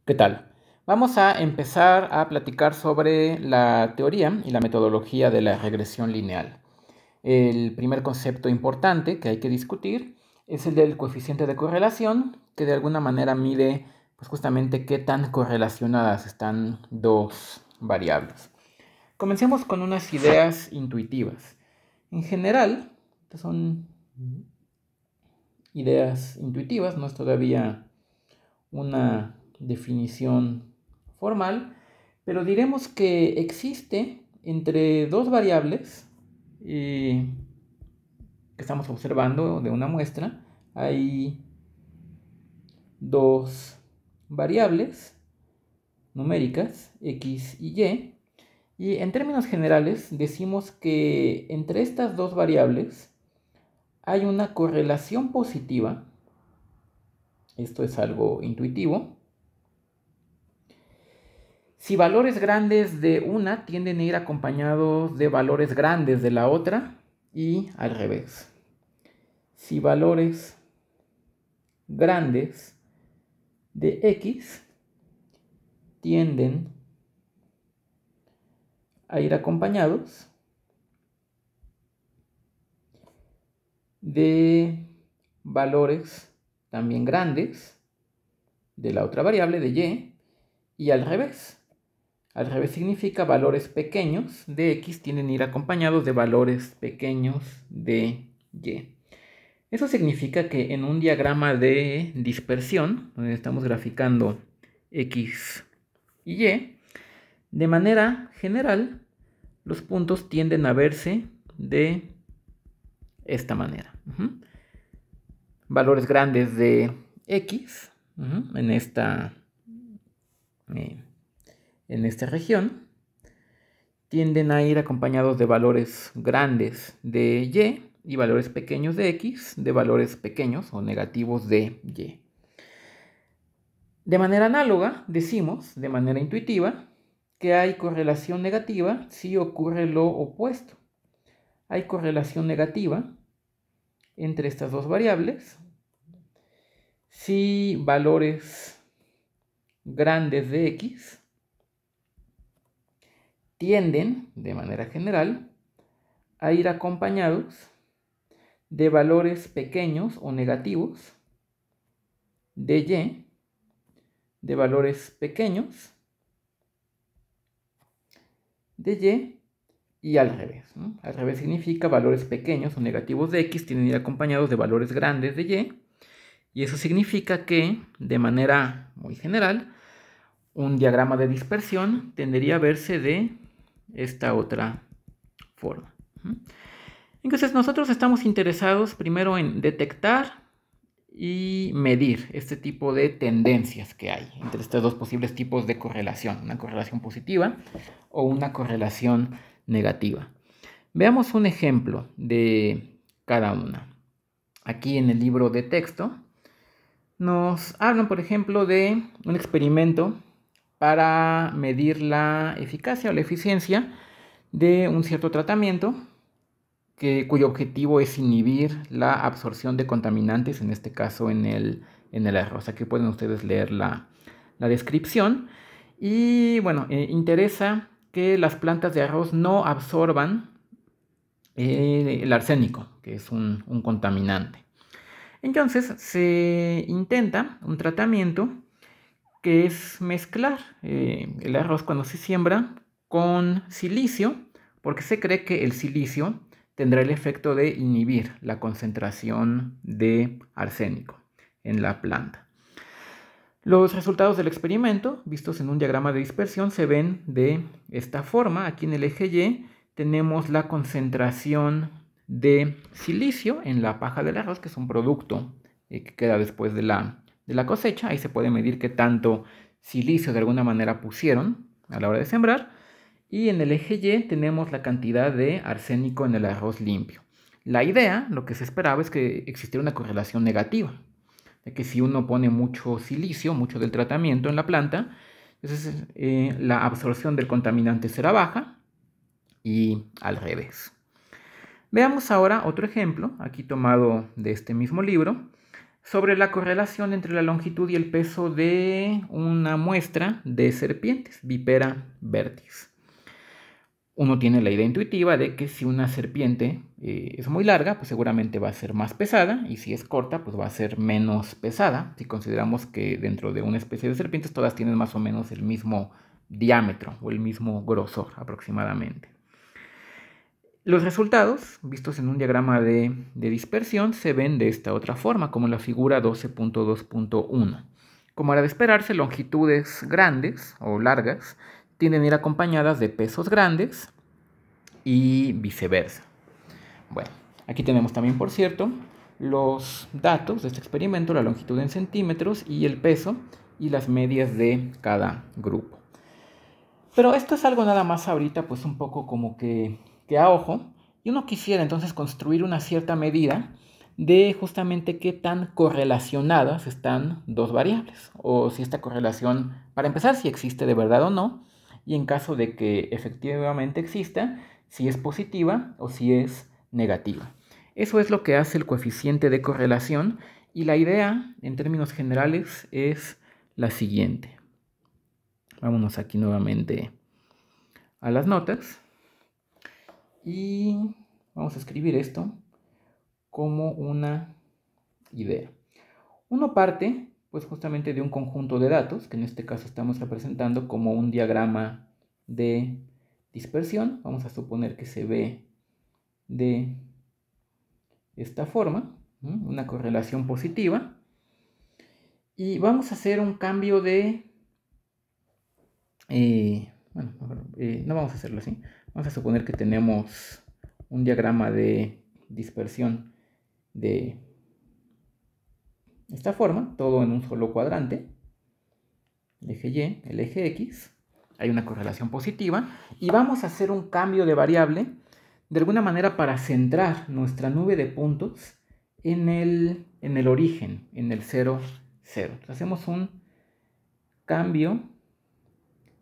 ¿Qué tal? Vamos a empezar a platicar sobre la teoría y la metodología de la regresión lineal. El primer concepto importante que hay que discutir es el del coeficiente de correlación, que de alguna manera mide pues, justamente qué tan correlacionadas están dos variables. Comencemos con unas ideas intuitivas. En general, estas son ideas intuitivas, no es todavía una definición formal, pero diremos que existe entre dos variables que estamos observando de una muestra, hay dos variables numéricas, x y en términos generales decimos que entre estas dos variables hay una correlación positiva. Esto es algo intuitivo. Si valores grandes de una tienden a ir acompañados de valores grandes de la otra y al revés. Si valores grandes de x tienden a ir acompañados de valores también grandes de la otra variable de y al revés. Al revés significa valores pequeños de x tienden a ir acompañados de valores pequeños de y. Eso significa que en un diagrama de dispersión, donde estamos graficando x y y, de manera general, los puntos tienden a verse de esta manera. Valores grandes de x en esta región tienden a ir acompañados de valores grandes de y valores pequeños de x de valores pequeños o negativos de y. De manera análoga, decimos, de manera intuitiva, que hay correlación negativa si ocurre lo opuesto. Hay correlación negativa entre estas dos variables si valores grandes de x tienden, de manera general, a ir acompañados de valores pequeños o negativos de y, de valores pequeños de y al revés. Al revés significa valores pequeños o negativos de x tienen que ir acompañados de valores grandes de y eso significa que, de manera muy general, un diagrama de dispersión tendería a verse de esta otra forma. Entonces nosotros estamos interesados primero en detectar y medir este tipo de tendencias que hay entre estos dos posibles tipos de correlación, una correlación positiva o una correlación negativa. Veamos un ejemplo de cada una. Aquí en el libro de texto nos hablan, por ejemplo, de un experimento para medir la eficacia o la eficiencia de un cierto tratamiento cuyo objetivo es inhibir la absorción de contaminantes, en este caso en el arroz. Aquí pueden ustedes leer la descripción. Y bueno, interesa que las plantas de arroz no absorban el arsénico, que es un contaminante. Entonces se intenta un tratamiento que es mezclar el arroz cuando se siembra con silicio, porque se cree que el silicio tendrá el efecto de inhibir la concentración de arsénico en la planta. Los resultados del experimento, vistos en un diagrama de dispersión, se ven de esta forma. Aquí en el eje Y tenemos la concentración de silicio en la paja del arroz, que es un producto que queda después de la cosecha. Ahí se puede medir qué tanto silicio de alguna manera pusieron a la hora de sembrar. Y en el eje Y tenemos la cantidad de arsénico en el arroz limpio. La idea, lo que se esperaba, es que existiera una correlación negativa, de que si uno pone mucho silicio, mucho del tratamiento en la planta, entonces la absorción del contaminante será baja y al revés. Veamos ahora otro ejemplo, aquí tomado de este mismo libro, sobre la correlación entre la longitud y el peso de una muestra de serpientes, Vipera vertis. Uno tiene la idea intuitiva de que si una serpiente es muy larga, pues seguramente va a ser más pesada, y si es corta, pues va a ser menos pesada, si consideramos que dentro de una especie de serpientes todas tienen más o menos el mismo diámetro o el mismo grosor aproximadamente. Los resultados, vistos en un diagrama de dispersión, se ven de esta otra forma, como en la figura 12.2.1. Como era de esperarse, longitudes grandes o largas tienden a ir acompañadas de pesos grandes y viceversa. Bueno, aquí tenemos también, por cierto, los datos de este experimento, la longitud en centímetros y el peso y las medias de cada grupo. Pero esto es algo nada más ahorita, pues un poco como que a ojo, y uno quisiera entonces construir una cierta medida de justamente qué tan correlacionadas están dos variables, o si esta correlación, para empezar, si existe de verdad o no, y en caso de que efectivamente exista, si es positiva o si es negativa. Eso es lo que hace el coeficiente de correlación, y la idea, en términos generales, es la siguiente. Vámonos aquí nuevamente a las notas y vamos a escribir esto como una idea. Uno parte pues justamente de un conjunto de datos, que en este caso estamos representando como un diagrama de dispersión. Vamos a suponer que se ve de esta forma, una correlación positiva, y vamos a hacer un cambio de no vamos a hacerlo así. Vamos a suponer que tenemos un diagrama de dispersión de esta forma, todo en un solo cuadrante. El eje Y, el eje X. Hay una correlación positiva. Y vamos a hacer un cambio de variable, de alguna manera para centrar nuestra nube de puntos en el origen, en el 0, 0. Entonces hacemos un cambio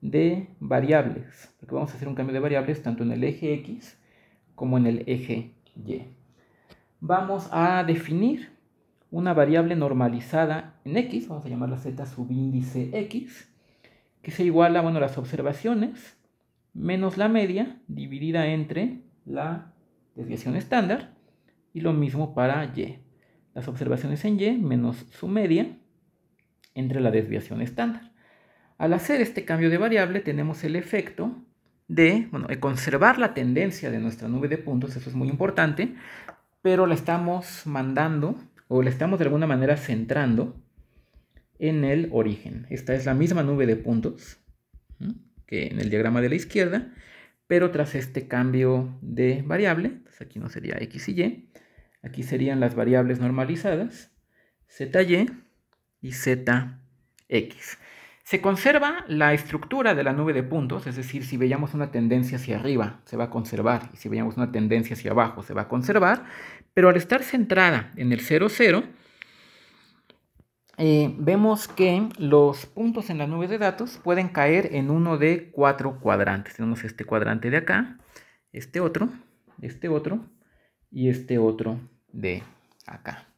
de variables, porque vamos a hacer un cambio de variables tanto en el eje X como en el eje Y. Vamos a definir una variable normalizada en X, vamos a llamarla Z subíndice X, que se iguala a las observaciones menos la media dividida entre la desviación estándar, y lo mismo para Y. Las observaciones en Y menos su media entre la desviación estándar. Al hacer este cambio de variable tenemos el efecto de conservar la tendencia de nuestra nube de puntos, eso es muy importante, pero la estamos mandando o la estamos de alguna manera centrando en el origen. Esta es la misma nube de puntos que en el diagrama de la izquierda, pero tras este cambio de variable, entonces aquí no sería X y Y, aquí serían las variables normalizadas, ZY y ZX. Se conserva la estructura de la nube de puntos, es decir, si veíamos una tendencia hacia arriba, se va a conservar, y si veíamos una tendencia hacia abajo, se va a conservar, pero al estar centrada en el 0, 0, vemos que los puntos en la nube de datos pueden caer en uno de 4 cuadrantes. Tenemos este cuadrante de acá, este otro y este otro de acá.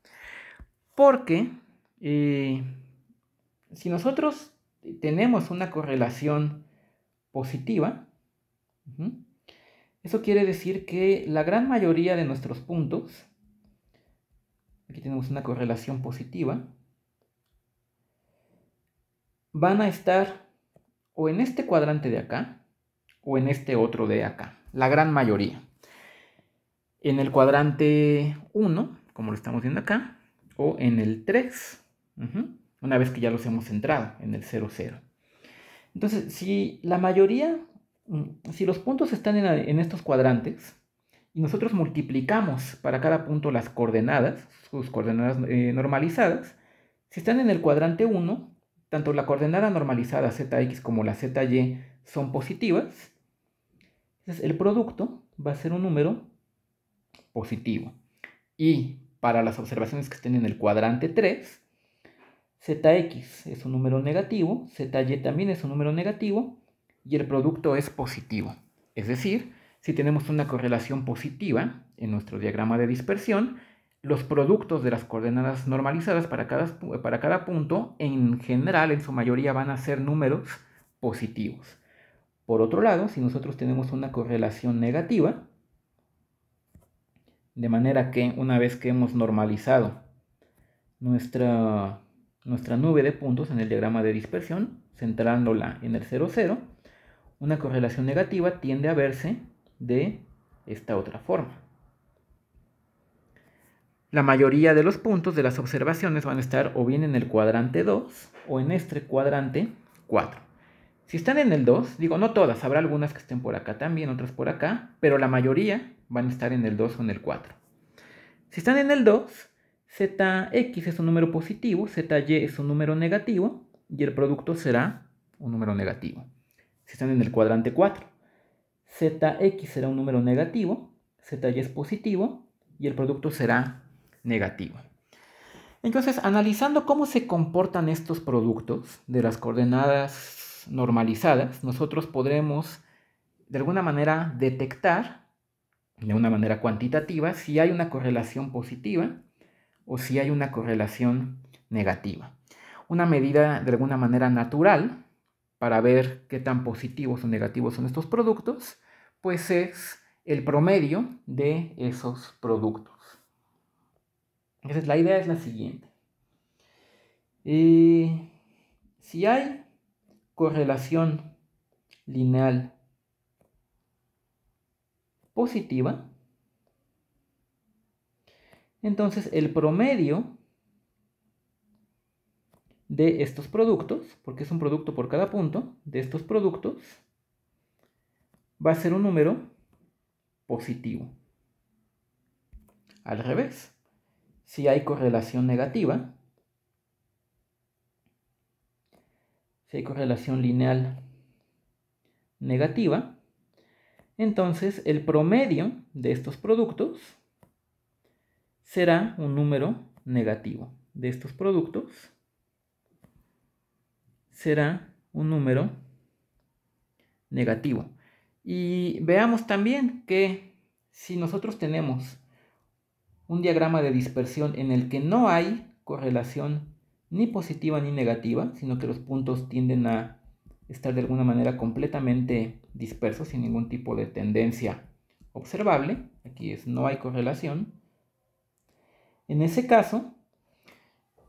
Porque si nosotros tenemos una correlación positiva, eso quiere decir que la gran mayoría de nuestros puntos, aquí tenemos una correlación positiva, van a estar o en este cuadrante de acá o en este otro de acá, la gran mayoría. En el cuadrante 1, como lo estamos viendo acá, o en el 3, una vez que ya los hemos centrado en el 0, 0. Entonces, si la mayoría, si los puntos están en estos cuadrantes y nosotros multiplicamos para cada punto las coordenadas, sus coordenadas normalizadas, si están en el cuadrante 1, tanto la coordenada normalizada ZX como la ZY son positivas, entonces el producto va a ser un número positivo. Y para las observaciones que estén en el cuadrante 3, ZX es un número negativo, ZY también es un número negativo, y el producto es positivo. Es decir, si tenemos una correlación positiva en nuestro diagrama de dispersión, los productos de las coordenadas normalizadas para cada punto, en general, en su mayoría, van a ser números positivos. Por otro lado, si nosotros tenemos una correlación negativa, de manera que una vez que hemos normalizado nuestra nube de puntos en el diagrama de dispersión, centrándola en el 0, 0, una correlación negativa tiende a verse de esta otra forma. La mayoría de los puntos de las observaciones van a estar o bien en el cuadrante 2 o en este cuadrante 4. Si están en el 2, digo, no todas, habrá algunas que estén por acá también, otras por acá, pero la mayoría van a estar en el 2 o en el 4. Si están en el 2, Zx es un número positivo, Zy es un número negativo y el producto será un número negativo. Si están en el cuadrante 4, Zx será un número negativo, Zy es positivo y el producto será negativo. Entonces, analizando cómo se comportan estos productos de las coordenadas normalizadas, nosotros podremos de alguna manera detectar de una manera cuantitativa si hay una correlación positiva o si hay una correlación negativa. Una medida de alguna manera natural para ver qué tan positivos o negativos son estos productos, pues es el promedio de esos productos. Entonces la idea es la siguiente. Si hay correlación lineal positiva, entonces el promedio de estos productos, porque es un producto por cada punto, de estos productos, va a ser un número positivo. Al revés, si hay correlación negativa, si hay correlación lineal negativa, entonces el promedio de estos productos será un número negativo. De estos productos será un número negativo. Y veamos también que si nosotros tenemos un diagrama de dispersión en el que no hay correlación ni positiva ni negativa, sino que los puntos tienden a estar de alguna manera completamente dispersos, sin ningún tipo de tendencia observable, aquí es no hay correlación, en ese caso,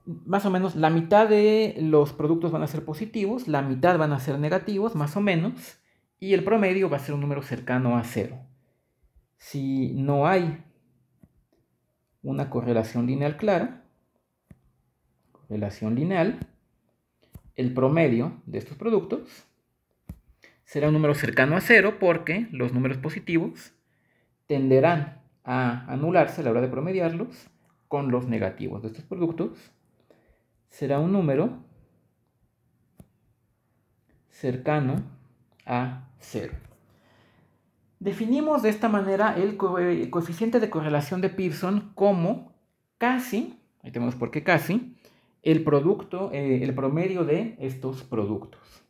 más o menos la mitad de los productos van a ser positivos, la mitad van a ser negativos, más o menos, y el promedio va a ser un número cercano a 0. Si no hay una correlación lineal clara, el promedio de estos productos será un número cercano a 0 porque los números positivos tenderán a anularse a la hora de promediarlos con los negativos de estos productos. Será un número cercano a 0. Definimos de esta manera el coeficiente de correlación de Pearson como casi, ahí tenemos por qué casi, el promedio de estos productos.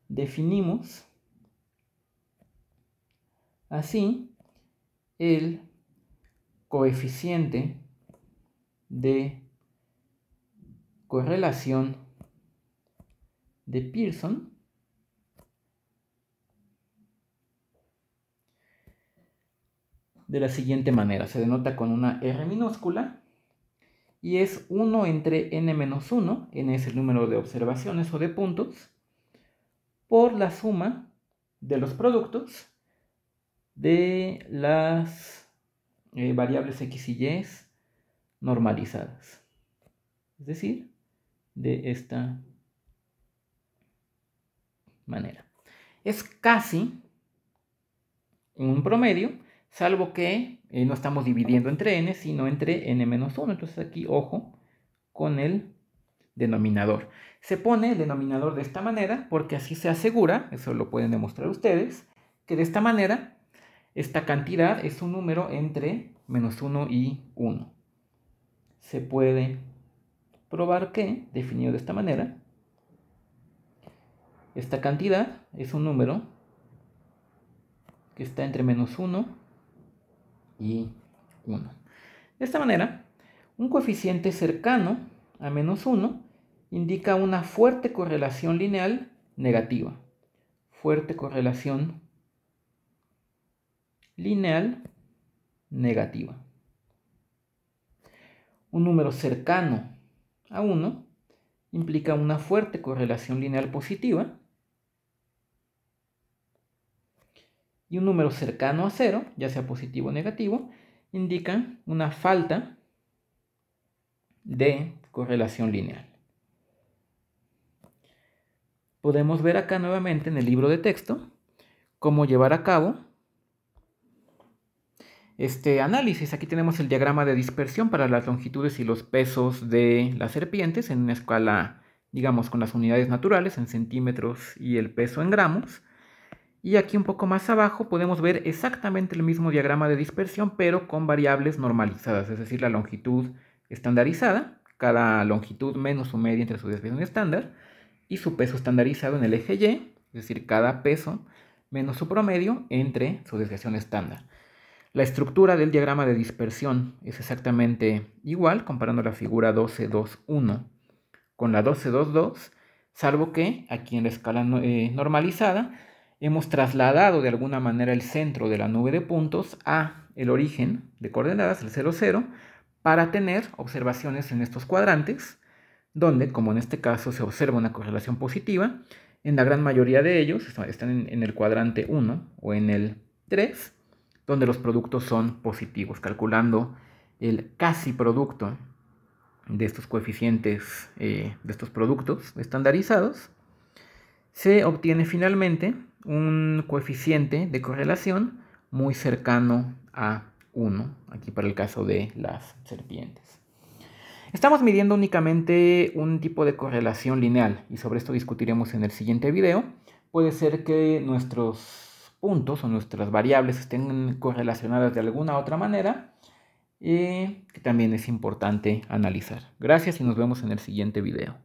Definimos así el coeficiente de correlación de Pearson de la siguiente manera. Se denota con una R minúscula y es 1 entre n-1, n es el número de observaciones o de puntos, por la suma de los productos de las variables x y y normalizadas. Es decir, de esta manera. Es casi un promedio, salvo que no estamos dividiendo entre n, sino entre n-1. Entonces aquí, ojo, con el denominador. Se pone el denominador de esta manera porque así se asegura, eso lo pueden demostrar ustedes, que de esta manera esta cantidad es un número entre -1 y 1. Se puede probar que, definido de esta manera, esta cantidad es un número que está entre -1 y 1. De esta manera, Un coeficiente cercano a menos 1 indica una fuerte correlación lineal negativa. Fuerte correlación lineal negativa. Un número cercano a 1 implica una fuerte correlación lineal positiva. Y un número cercano a 0, ya sea positivo o negativo, indica una falta de correlación lineal. Podemos ver acá nuevamente en el libro de texto cómo llevar a cabo este análisis. Aquí tenemos el diagrama de dispersión para las longitudes y los pesos de las serpientes en una escala, digamos, con las unidades naturales en centímetros y el peso en gramos. Y aquí un poco más abajo podemos ver exactamente el mismo diagrama de dispersión, pero con variables normalizadas, es decir, la longitud estandarizada, cada longitud menos su media entre su desviación estándar, y su peso estandarizado en el eje Y, es decir, cada peso menos su promedio entre su desviación estándar. La estructura del diagrama de dispersión es exactamente igual, comparando la figura 12.2.1 con la 12.2.2, salvo que aquí en la escala normalizada hemos trasladado de alguna manera el centro de la nube de puntos a el origen de coordenadas, el 0, 0, para tener observaciones en estos cuadrantes, donde, como en este caso, se observa una correlación positiva. En la gran mayoría de ellos están en el cuadrante 1 o en el 3, donde los productos son positivos, calculando el casi producto de estos coeficientes, de estos productos estandarizados, se obtiene finalmente un coeficiente de correlación muy cercano a 1, aquí para el caso de las serpientes. Estamos midiendo únicamente un tipo de correlación lineal y sobre esto discutiremos en el siguiente video. Puede ser que nuestros puntos o nuestras variables estén correlacionadas de alguna otra manera, que también es importante analizar. Gracias y nos vemos en el siguiente video.